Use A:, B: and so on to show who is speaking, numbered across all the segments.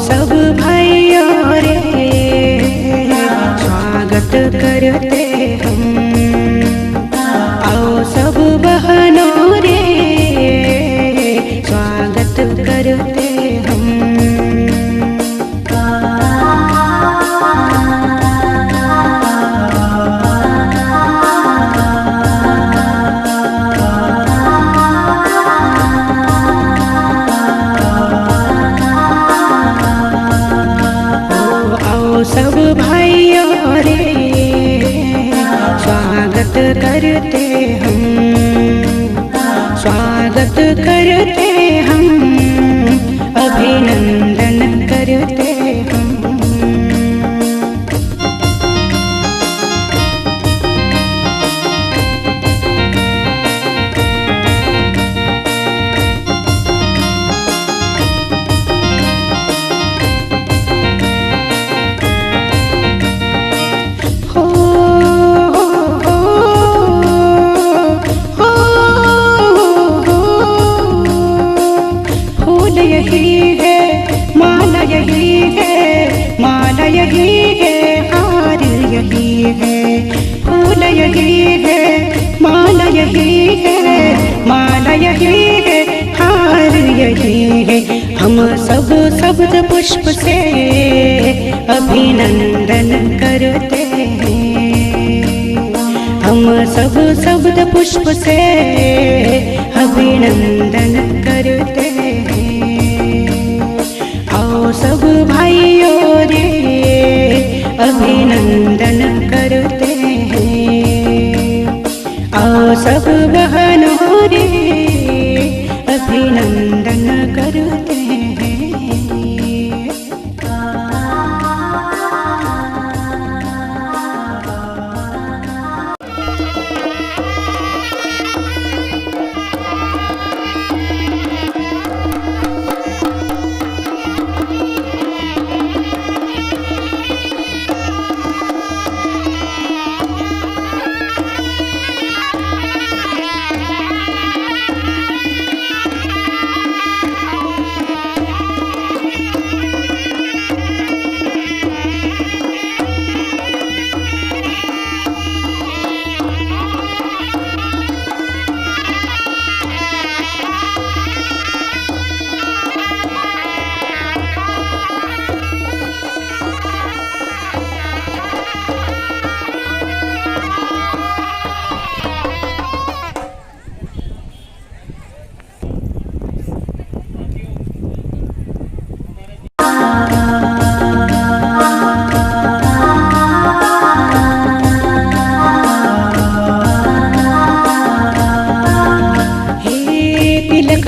A: सब भाइयों रे स्वागत करते हम, आओ सब बहनों रे स्वागत करते हम। सब भाइयों रे स्वागत करते हम, स्वागत करते हम, अभिनंदन करते हम। यही है माला, यही है माला, यही है हार, यही है फूल, यही है माला, यही है माला, यही है हार, यही है। हम सब शब्द पुष्प से अभिनंदन करते हैं, हम सब शब्द पुष्प से अभिनंदन करते हैं। आओ सब भाइयों रे अभिनंदन करते हैं, आओ सब बहनों रे अभिनंदन करते हैं।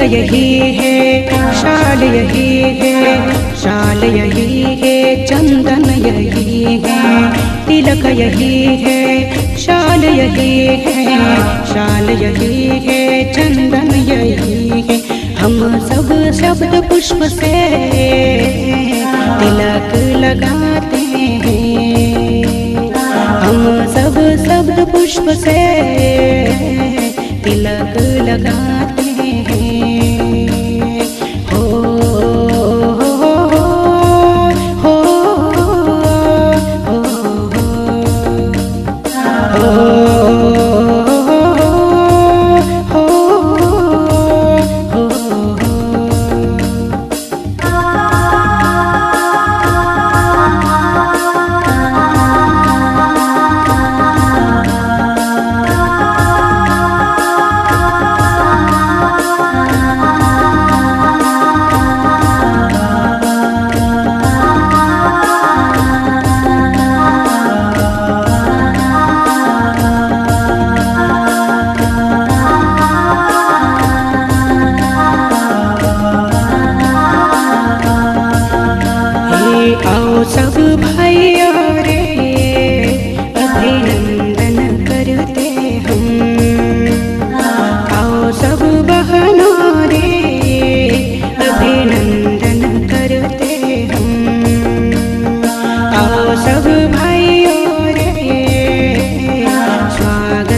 A: यही है शाल, यही है शाल, यही है चंदन, यही है तिलक, यही है शाल, यही है शाल, यही है चंदन, यही है। हम सब शब्द पुष्प से तिलक लगाते हैं, हम सब शब्द पुष्प से तिलक लगाते हैं।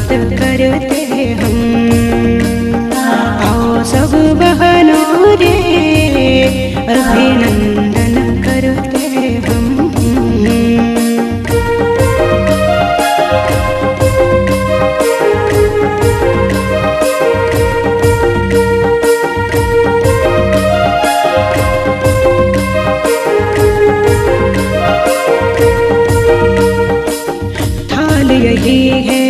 A: स्वागत करते हम। आओ सब बहनों रे अभिनंदन करते हम। थाल यही है,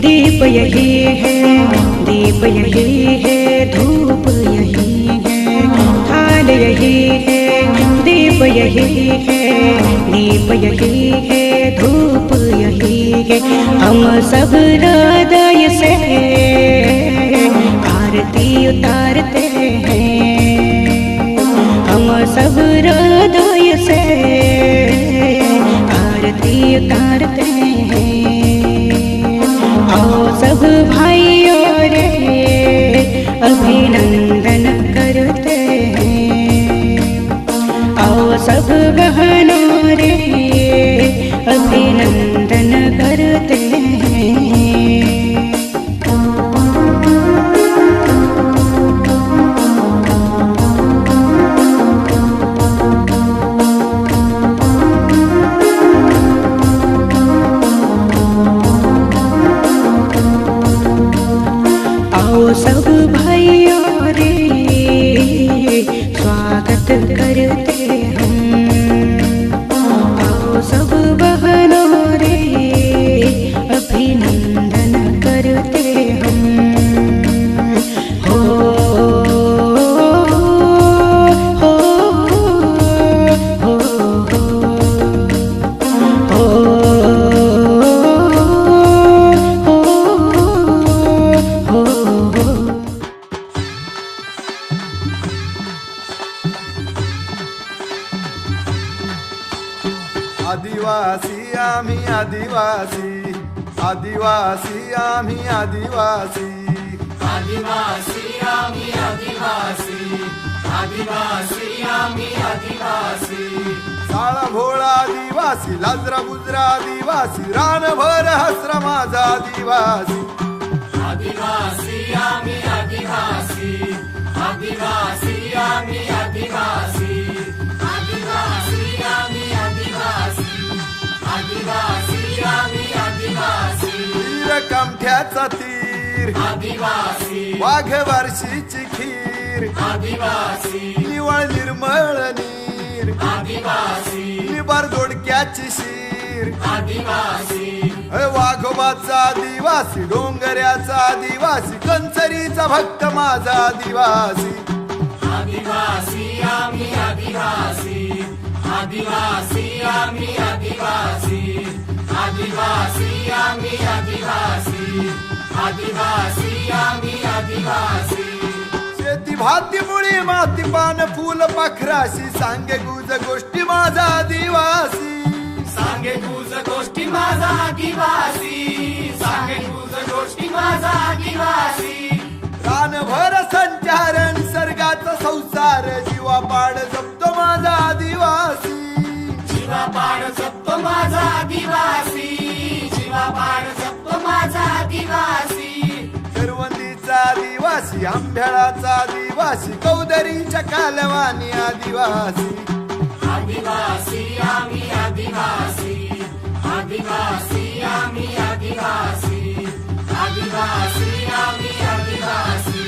A: दीप यही है, दीप यही है, धूप यही है। थाल यही है, दीप यही है, दीप यही है, धूप यही है। हम सब हृदय से आरती उतारते हैं। हम सब हृदय से आरती उतारते हैं। आओ सब भाइयों रे अभिनंदन करते हैं। आओ सब बहनों रे अभिनंदन करते हैं। आओ सब भाइयों रे स्वागत करते हम। आओ सब बहनों रे अभिनंदन करते हम। हो हो हो हो हो।
B: आदिवासी आम्ही आदिवासी, आदिवासी आम्ही आदिवासी,
C: आदिवासी आम्ही आदिवासी, आदिवासी आम्ही आदिवासी।
B: साळा भोळा आदिवासी, लाजरा बुजरा आदिवासी, रानभर हसरा माझा आदिवासी।
C: आदिवासी आम्ही आदिवासी, आदिवासी आम्ही आदिवासी, आदिवासी आम्ही आदिवासी, आदिवासी आम्ही आदिवासी।
B: तीर कामठ्याचा तीर,
C: आदिवासी
B: वाघ बारशीची खीर,
C: आदिवासी
B: निवळ निर्मळ नीर,
C: आदिवासी
B: निबार दोडक्याची शीर।
C: आदिवासी
B: वाघोबाचा आदिवासी, डोंगऱ्याचा आदिवासी, कंचरीचा भक्त माझा आदिवासी।
C: आदिवासी आम्ही आदिवासी, आदिवासी आम्ही आदिवासी, आदिवासी आम्ही आदिवासी, आदिवासी आम्ही आदिवासी।
B: शेती भाती मुळी माती पान फुल पाखराशी, सांगे गुज गोष्टी माझा आदिवासी।
C: सांगे गुज गोष्टी माझा आदिवासी, सांगे गुज गोष्टी माझा आदिवासी।
B: रानभर संचार निसर्गाचा संसार, जीवा पाड जपतो माझा आदिवासी।
C: जीवा पाड जपतो माझा आदिवासी, जीवा पाड जपतो माझा आदिवासी।
B: करवंदीचा आदिवासी, आंब्याळाचा आदिवासी, कौदरीच्या कालवानी आदिवासी।
C: आदिवासी आम्ही आदिवासी, आदिवासी आम्ही आदिवासी, आदिवासी आम्ही आदिवासी,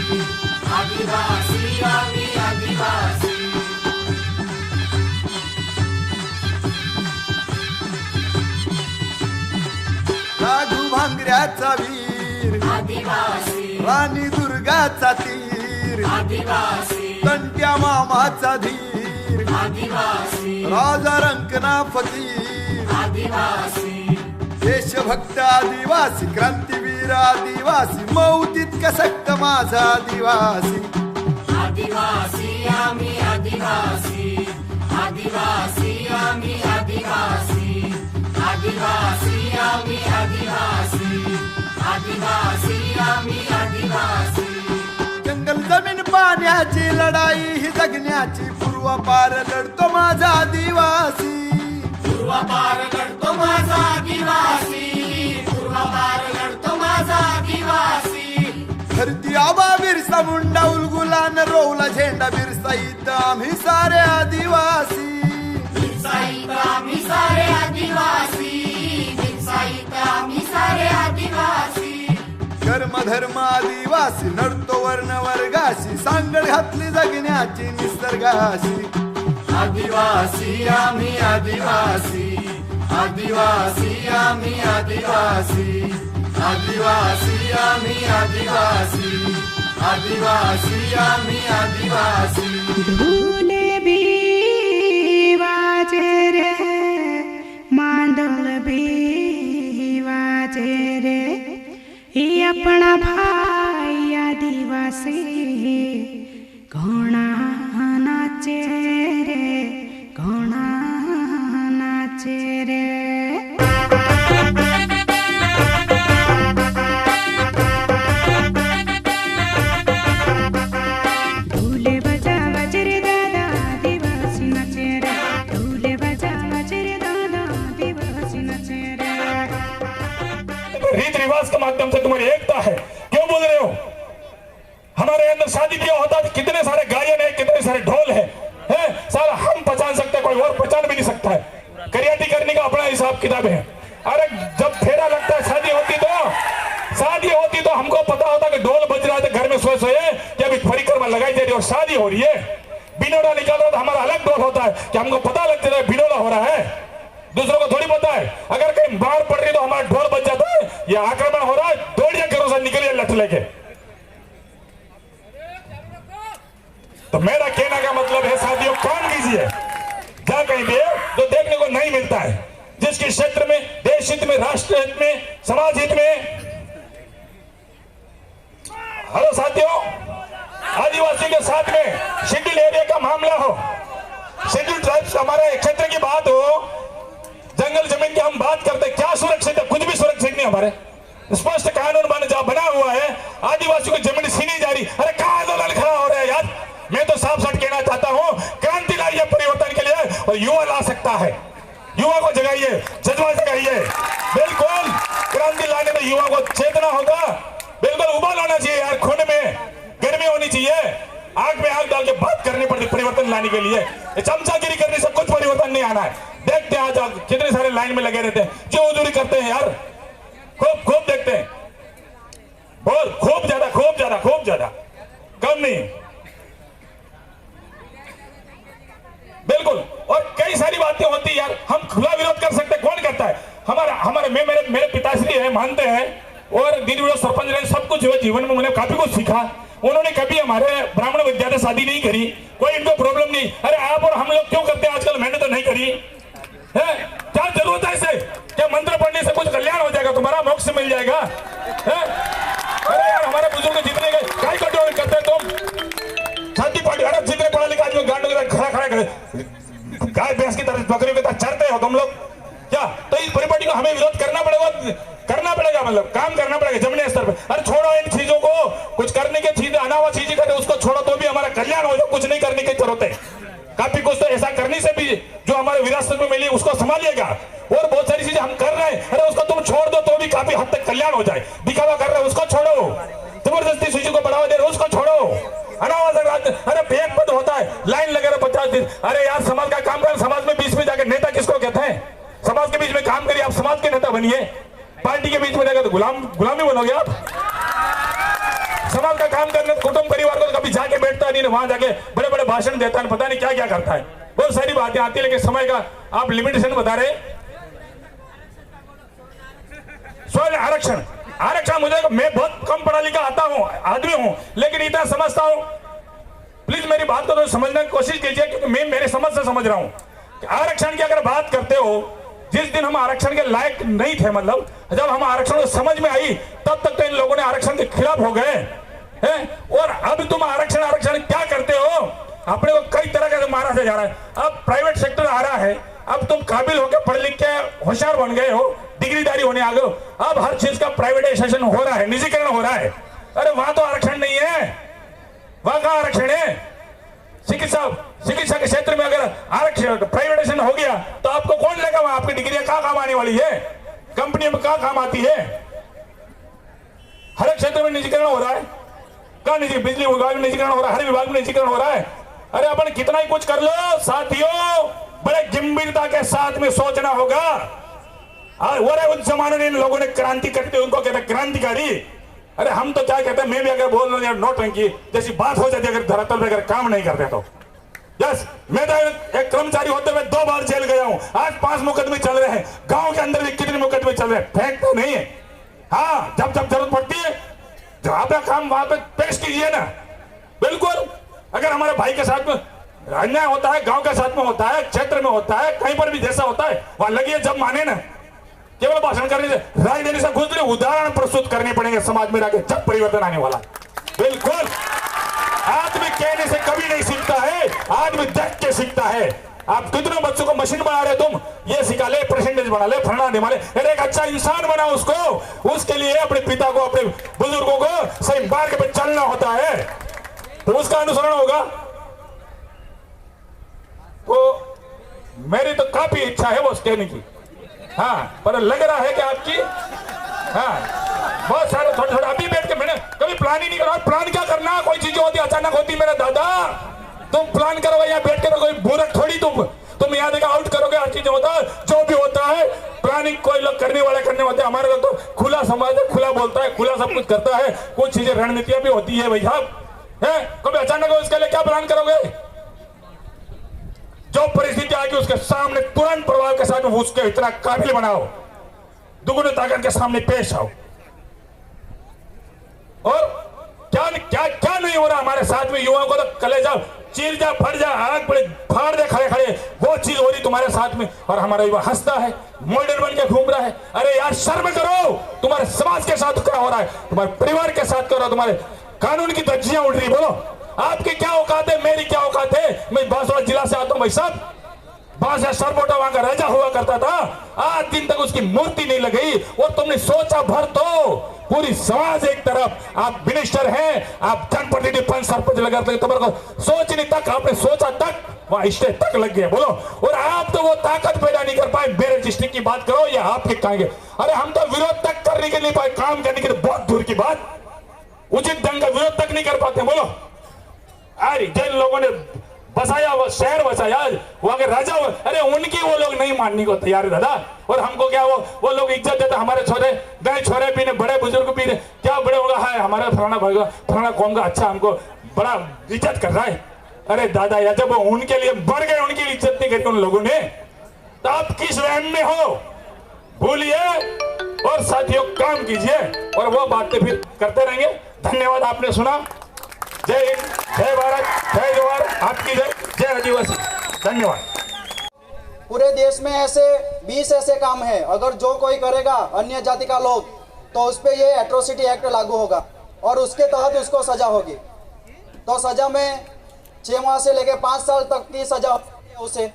C: आदिवासी आम्ही आदिवासी।
B: राघू भांगऱ्याचा वीर,
C: आदिवासी
B: राणी दुर्गाचा तीर,
C: आदिवासी
B: तंट्या मामाचा धीर,
C: आदिवासी
B: राजा रंकना फकीर।
C: आदिवासी
B: देशभक्त आदिवासी, क्रांतीवीर आदिवासी, मऊ तितका सक्त माझा आदिवासी।
C: आदिवासी आम्ही आदिवासी, आदिवासी आम्ही आदिवासी, आदिवासी आम्ही आदिवासी, आदिवासी आम्ही आदिवासी।
B: जंगल जमीन पाण्याची लढाई ही जगण्याची, पूर्वापार लढतो माझा आदिवासी।
C: पूर्वापार लढतो माझा आदिवासी, पूर्वापार लढतो माझा
B: रोवला झेंडा बिरसाईत आम्ही सारे आदिवासी,
C: बिरसाईत आम्ही सारे आदिवासी, बिरसाईत आम्ही सारे आदिवासी.
B: कर्म धर्म आदिवासी नडतो वर्ण वर्गाशी, सांगड घातली जगण्याची निसर्गाशी.
C: आदिवासी आम्ही आदिवासी, आदिवासी आम्ही आदिवासी, आदिवासी आम्ही आदिवासी, आदिवासी आम्ही आदिवासी.
A: ढोले भी वाजे रे, मांदल भी वाजे रे, ये अपना भाई आदिवासी घोड़ा नाचे रे, घोड़ा नाचे रे. ढोले बजा रे दादा आदिवासी नाचे रे, ढोले बजा रे दादा आदिवासी नाचे रे.
D: रीत रिवाज के माध्यम से तुम्हारी एकता है, क्यों बोल रहे हो? हमारे अंदर शादी ब्याह होता है, कितने सारे गायन है, कितने सारे ढोल है, सारा हम पहचान सकते हैं, कोई और पहचान भी नहीं सकता है. करियाती करने का अपना हिसाब किताब है. अरे जब फेरा लगता है, शादी होती तो हमको पता होता कि ढोल बज रहा है, घर में सोए कि अभी परिक्रमा लगाई जा रही है और शादी हो रही है. बिनोड़ा निकाल रहा है तो हमारा अलग ढोल होता है कि हमको पता लगता है बिनोड़ा हो रहा है, दूसरों को थोड़ी पता है. अगर कहीं मार पड़ रही है तो हमारा ढोल बज जाता है, ये आक्रमण हो रहा है, दौड़िए घरों से निकलिए लठ लेके. तो मेरा कहने का मतलब है साथियों, काम कीजिए जहां कहीं भी जो देखने को नहीं मिलता है, जिसके क्षेत्र में, देश हित में, राष्ट्र हित में, समाज हित में. हेलो साथियों, आदिवासी के साथ में शेड्यूल एरिया का मामला हो, शेड्यूल ट्राइब्स हमारे क्षेत्र की बात हो, जंगल जमीन की हम बात करते, क्या सुरक्षित है? कुछ भी सुरक्षित नहीं. हमारे स्पष्ट कानून बना हुआ है, आदिवासियों की जमीन छीनी जा रही. अरे कहां आंदोलन खड़ा हो रहा है यार? मैं तो साफ साफ कहना चाहता हूं, क्रांति लाइए परिवर्तन के लिए, और युवा ला सकता है. युवा को जगाइए, जज्बा जगाइए. बिल्कुल क्रांति लाने में युवा को चेतना होगा. बिल्कुल उबाल होना चाहिए यार, खून में गर्मी होनी चाहिए, आग में आग डाल के बात करनी पड़ती परिवर्तन लाने के लिए. चमचागिरी करने से कुछ परिवर्तन नहीं आना है. देखते हैं आज कितने सारे लाइन में लगे रहते हैं, जो उजूरी करते हैं यार, खूब देखते हैं. बोल खूब ज्यादा कम नहीं. बिल्कुल. और कई सारी बातें होती है यार, हम खुला विरोध कर सकते, कौन करता है? हमारे मेरे पिताश्री है, मानते हैं, और दीदी सरपंच रहे, सब कुछ जो जीवन में उन्हें काफी कुछ सीखा. उन्होंने कभी हमारे ब्राह्मण विद्या से शादी नहीं करी, कोई इनको प्रॉब्लम नहीं. अरे आप और हम लोग क्यों करते हैं आजकल? मैंने तो नहीं करी है. क्या जरूरत है इसे? क्या मंत्र पढ़ने से कुछ कल्याण हो जाएगा? तुम्हारा मोक्ष मिल जाएगा? अरे यार हमारे बुजुर्ग जितने काय कंट्रोल करते हैं तुम? शादी पार्टी, अरे जितने पढ़ा लिखा आदमी गांडों के खड़ा करे, गाय भैंस की तरह, बकरियों की तरह चढ़ते हो तुम लोग क्या? तो इस परिपाटी को हमें विरोध करना पड़ेगा, मतलब काम करना पड़ेगा जमीनी स्तर पर. अरे छोड़ो इन चीजों को, कुछ करने की चीजें अनावश्यक चीजें करते उसको छोड़ो, तो भी हमारा कल्याण हो जाए. कुछ नहीं करने की जरूरत है, काफी कुछ तो ऐसा करने से भी जो हमारे विरासत में मिली उसको संभालिएगा. और बहुत सारी चीजें हम कर रहे हैं, अरे उसको तुम छोड़ दो तो भी काफी हद तक कल्याण हो जाए. दिखावा कर रहे हो उसको छोड़ो, जबरदस्ती चीजों को बढ़ावा दे रहे हो उसको छोड़ो. अनावश्यक अरे एक पद होता है, लाइन लगे रहे 50 दिन. अरे यार समाज का काम कर, समाज में बीच में जाकर नेता किसको कहते हैं? समाज के बीच में काम करिए, आप समाज के नेता बनिए. पार्टी के बीच में जाकर तो गुलामी बनोगे आप. समाज का काम करने, कुटुंब परिवार को कभी जाके बैठता नहीं, वहां जाके बड़े बड़े भाषण देता है, पता नहीं क्या क्या करता है. बहुत सारी बातें आती है, लेकिन समय का आप लिमिटेशन बता रहे. स्वयं आरक्षण मुझे, मैं बहुत कम पढ़ा लिखा आदमी हूं, लेकिन इतना समझता हूं. प्लीज मेरी बात को तो समझने की कोशिश कीजिए, क्योंकि मैं मेरे समझ से समझ रहा हूं. आरक्षण की अगर बात करते हो, जिस दिन हम आरक्षण के लायक नहीं थे, मतलब जब हम आरक्षण को समझ में आई, तब तक तो इन लोगों ने आरक्षण के खिलाफ हो गए हैं. और अब तुम आरक्षण क्या करते हो? अपने को कई तरह का मारा जा रहा है. अब प्राइवेट सेक्टर आ रहा है, अब तुम काबिल होकर पढ़ लिख के होशियार बन गए हो, डिग्रीदारी होने आ गए हो, अब हर चीज का प्राइवेटाइजेशन हो रहा है, निजीकरण हो रहा है. अरे वहां तो आरक्षण नहीं है, वहां का आरक्षण है. चिकित्सा के क्षेत्र में अगर आरक्षण प्राइवेटाइजेशन हो गया तो आपको कौन लेगा? वहां आपकी डिग्रियां कहां काम आने वाली है? कंपनी में कहां काम आती है? हर क्षेत्र में निजीकरण हो रहा है. कहा निजी, बिजली विभाग में निजीकरण हो रहा है, हर विभाग में निजीकरण हो रहा है। अरे अपन कितना ही कुछ कर लो साथियों, बड़े गंभीरता के साथ में सोचना होगा। उस जमाने में इन लोगों ने क्रांति करते, उनको कहते क्रांतिकारी। अरे हम तो क्या कहते हैं, मैं भी अगर बोल रहा हूं नोटंकी जैसी बात हो जाती है अगर धरातल पे अगर काम नहीं करते तो। यस, मैं तो एक कर्मचारी होते हुए 2 बार जेल गया हूं, आज 5 मुकदमे चल रहे हैं, गांव के अंदर भी कितने मुकदमे चल रहे हैं, फेंकते नहीं है। हाँ, जब जब जरूरत पड़ती है जहां पे काम वहां पे पेश कीजिए ना। बिल्कुल, अगर हमारे भाई के साथ में अन्याय होता है, गांव के साथ में होता है, क्षेत्र में होता है, कहीं पर भी जैसा होता है वहां लगिए, जब माने ना। केवल भाषण करने से, राय देने से कुछ नहीं, उदाहरण प्रस्तुत करने पड़ेंगे समाज में, आगे जब परिवर्तन आने वाला। बिल्कुल, आदमी कहने से कभी नहीं सीखता है, आदमी देख के सीखता है। आप कितने बच्चों को मशीन बना रहे, तुम ये सिखा ले, परसेंटेज बना ले, फलना निमाले, अरे एक अच्छा इंसान बना उसको। उसके लिए अपने पिता को, अपने बुजुर्गों को सही मार्ग पे चलना होता है, तो उसका अनुसरण होगा। तो मेरी तो काफी इच्छा है वो कहने की, हाँ, पर लग रहा है कि आपकी, हाँ, बहुत सारे थोड़े थोड़े अभी बैठ के मैंने कभी प्लान ही नहीं करा। प्लान क्या करना, कोई चीजें होती अचानक होती मेरे दादा। तुम प्लान करो यहाँ बैठ के, कोई बुरक थोड़ी तुम यहाँ देखा आउट करोगे, हर चीजें होता है, जो भी होता है प्लानिंग कोई लोग करने वाले करने होते हैं। हमारे तो खुला समाज है, खुला बोलता है, खुला सब कुछ करता है। कुछ चीजें रणनीतियां भी होती है भाई साहब, है कभी अचानक हो, इसके लिए क्या प्लान करोगे? जो परिस्थिति आएगी उसके सामने तुरंत प्रभाव के साथ उसके इतना काबिल बनाओ, दुगुनी ताकत के सामने पेश आओ। और क्या क्या क्या नहीं हो रहा हमारे साथ में, युवाओं को तो कलेजा चीर जा, फट जा, आग बड़े फाड़ दे खड़े खड़े, वो चीज हो रही तुम्हारे साथ में। और हमारा युवा हंसता है, मॉडर्न बन के घूम रहा है। अरे यार शर्म करो, तुम्हारे समाज के साथ क्या हो रहा है, तुम्हारे परिवार के साथ क्या हो रहा है, तुम्हारे कानून की धज्जियां उड़ रही। बोलो आपकी क्या औकात है, मेरी क्या औकात है? मैं बांसवाड़ा जिला से आता हूं भाई साहब, बांसवाड़ा सरबोटा वहां का राजा हुआ करता था, आज दिन तक उसकी मूर्ति नहीं लगी। और तुमने सोचा भर तो पूरी समाज एक तरफ, आप मिनिस्टर हैं, आप जनप्रतिनिधि पंच सरपंच लगाते हैं, तुम्हारे को सोचने तक, आपने सोचा तक वहां स्टेज तक लग गया। बोलो, और आप तो वो ताकत पैदा नहीं कर पाए। मेरे डिस्ट्रिक्ट की बात करो या आपके कहेंगे, अरे हम तो विरोध तक करने के लिए पाए, काम करने के लिए बहुत दूर की बात, उचित ढंग का विरोध तक नहीं कर पाते। बोलो, अरे जिन लोगों ने बसाया, वो शहर बसाया, वहां के राजा, अरे उनकी वो लोग नहीं मानने को तैयार है दादा। और हमको क्या वो लोग इज्जत देते, हमारे छोरे गए, छोरे पीने, बड़े बुजुर्ग पीने, क्या बड़े होगा, है हमारा फलाना भाई फलाना कौन का अच्छा हमको बड़ा इज्जत कर रहा है। अरे दादा यार, जब उनके लिए बढ़ गए, उनकी इज्जत नहीं करी उन लोगों ने, तो आप किस वहम में हो? भूलिए और साथियों काम कीजिए, और वो बातें फिर करते रहेंगे। धन्यवाद, आपने सुना। जय हिंद, जय भारत, जय जवाहर, आपकी जय, जय आदिवासी। धन्यवाद।
E: पूरे देश में ऐसे 20 ऐसे काम हैं, अगर जो कोई करेगा अन्य जाति का लोग, तो उस पर ये एट्रोसिटी एक्ट लागू होगा और उसके तहत उसको सजा होगी। तो सजा में 6 माह से लेकर 5 साल तक की सजा होती है उसे।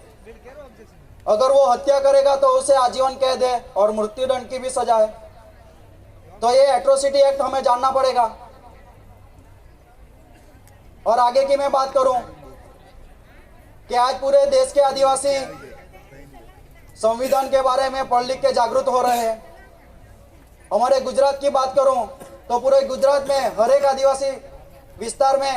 E: अगर वो हत्या करेगा तो उसे आजीवन कैद है और मृत्युदंड की भी सजा है। तो ये एट्रोसिटी एक्ट हमें जानना पड़ेगा। और आगे की मैं बात करूं कि आज पूरे देश के आदिवासी संविधान के बारे में पढ़ लिख के जागरूक हो रहे हैं। हमारे गुजरात की बात करूं तो पूरे गुजरात में हर एक आदिवासी विस्तार में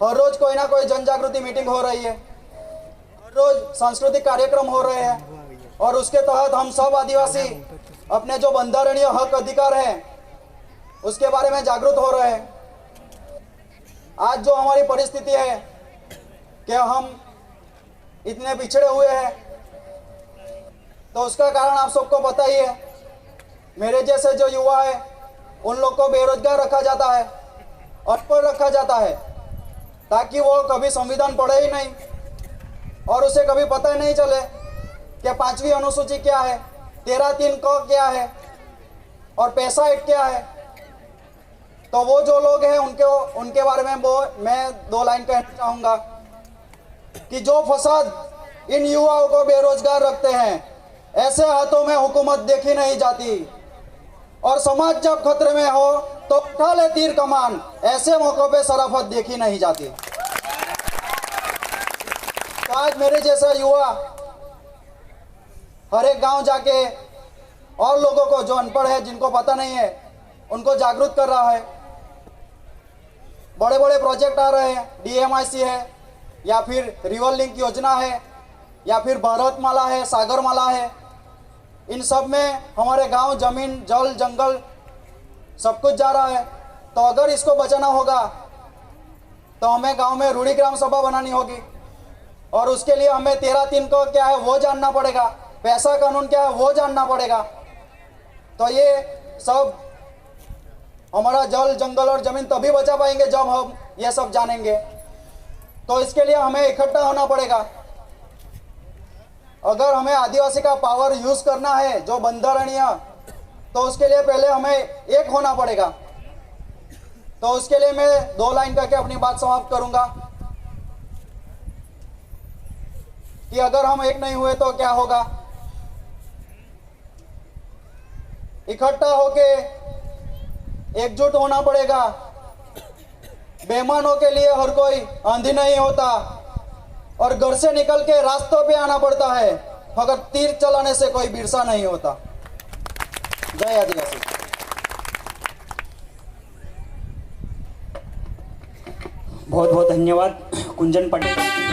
E: हर रोज कोई ना कोई जन जागृति मीटिंग हो रही है, हर रोज सांस्कृतिक कार्यक्रम हो रहे हैं, और उसके तहत हम सब आदिवासी अपने जो बंधारणीय हक अधिकार है उसके बारे में जागरूक हो रहे हैं। आज जो हमारी परिस्थिति है कि हम इतने पिछड़े हुए हैं, तो उसका कारण आप सबको पता ही है। मेरे जैसे जो युवा है उन लोग को बेरोजगार रखा जाता है, अनपढ़ रखा जाता है, ताकि वो कभी संविधान पढ़े ही नहीं और उसे कभी पता ही नहीं चले कि 5वीं अनुसूची क्या है, 13(3) क क्या है और पैसा एक्ट क्या है। तो वो जो लोग हैं उनके बारे में मैं 2 लाइन कहना चाहूँगा कि जो फसाद इन युवाओं को बेरोजगार रखते हैं, ऐसे हाथों में हुकूमत देखी नहीं जाती, और समाज जब खतरे में हो तो उठा ले तीर कमान, ऐसे मौकों पे शराफत देखी नहीं जाती। तो आज मेरे जैसा युवा हर एक गांव जाके और लोगों को जो अनपढ़ है, जिनको पता नहीं है, उनको जागरूक कर रहा है। बड़े बड़े प्रोजेक्ट आ रहे हैं, DMIC है या फिर रिवर लिंक योजना है या फिर भारतमाला है, सागरमाला है, इन सब में हमारे गांव जमीन जल जंगल सब कुछ जा रहा है। तो अगर इसको बचाना होगा तो हमें गांव में रूढ़ी ग्राम सभा बनानी होगी और उसके लिए हमें 13(3) को क्या है वो जानना पड़ेगा, पैसा कानून क्या है वो जानना पड़ेगा। तो ये सब हमारा जल जंगल और जमीन तभी बचा पाएंगे जब हम ये सब जानेंगे। तो इसके लिए हमें इकट्ठा होना पड़ेगा। अगर हमें आदिवासी का पावर यूज करना है जो बंधारणीय, तो उसके लिए पहले हमें एक होना पड़ेगा। तो उसके लिए मैं 2 लाइन करके अपनी बात समाप्त करूंगा कि अगर हम एक नहीं हुए तो क्या होगा। इकट्ठा होके एकजुट होना पड़ेगा। बेईमानों के लिए हर कोई आंधी नहीं होता और घर से निकल के रास्तों पे आना पड़ता है, मगर तीर चलाने से कोई बिरसा नहीं होता। जय आदिवासी।
F: बहुत बहुत धन्यवाद कुंजन पटेल।